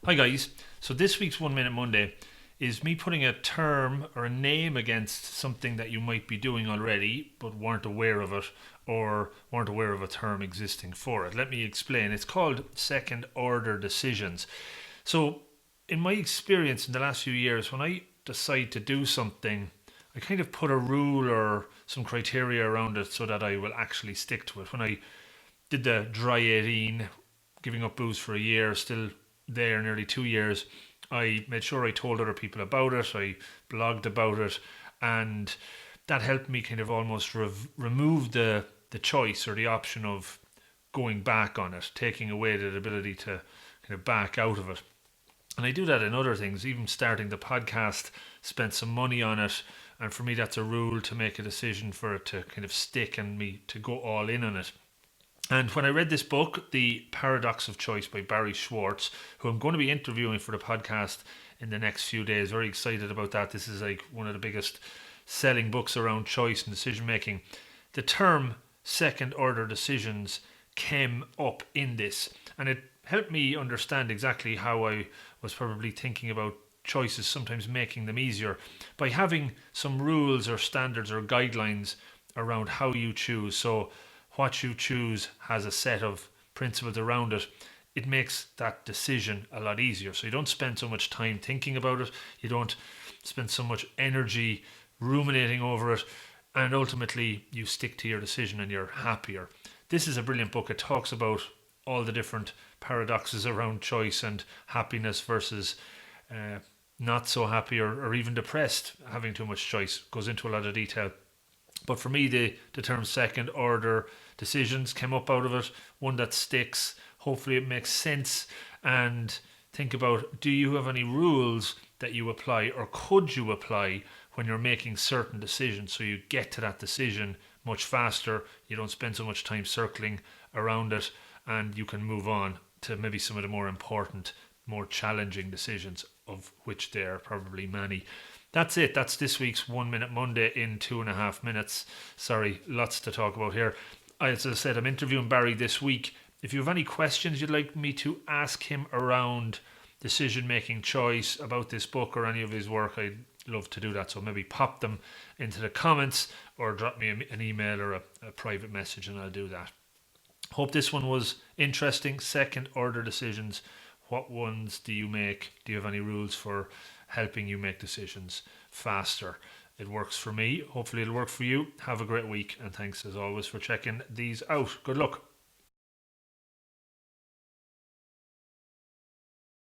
Hi guys. So this week's 1 Minute Monday is me putting a term or a name against something that you might be doing already but weren't aware of it or weren't aware of a term existing for it. Let me explain. It's called second order decisions. So in my experience in the last few years, when I decide to do something, I kind of put a rule or some criteria around it so that I will actually stick to it. When I did the dry 18, giving up booze for a year, still there nearly 2 years, I made sure I told other people about it. I blogged about it, and that helped me kind of almost remove the choice or the option of going back on it, taking away the ability to kind of back out of it. And I do that in other things, even starting the podcast, spent some money on it. And for me, that's a rule to make a decision for it to kind of stick and me to go all in on it. And when I read this book, The Paradox of Choice by Barry Schwartz, who I'm going to be interviewing for the podcast in the next few days, very excited about that. This is like one of the biggest selling books around choice and decision making. The term second order decisions came up in this, and it helped me understand exactly how I was probably thinking about choices, sometimes making them easier by having some rules or standards or guidelines around how you choose. So what you choose has a set of principles around it. It makes that decision a lot easier. So you don't spend so much time thinking about it. You don't spend so much energy ruminating over it. And ultimately, you stick to your decision and you're happier. This is a brilliant book. It talks about all the different paradoxes around choice and happiness versus not so happy or even depressed, having too much choice. Goes into a lot of detail. But for me, the term second order decisions came up out of it, one that sticks. Hopefully it makes sense. And think about, do you have any rules that you apply or could you apply when you're making certain decisions so you get to that decision much faster, you don't spend so much time circling around it, and you can move on to maybe some of the more important, more challenging decisions, of which there are probably many. That's it. That's this week's 1 Minute Monday in 2.5 minutes. Sorry, lots to talk about here. As I said, I'm interviewing Barry this week. If you have any questions you'd like me to ask him around decision-making choice about this book or any of his work, I'd love to do that. So maybe pop them into the comments or drop me an email or a private message and I'll do that. Hope this one was interesting. Second order decisions. What ones do you make? Do you have any rules for helping you make decisions faster? It works for me. Hopefully it'll work for you. Have a great week, and thanks as always for checking these out. Good luck.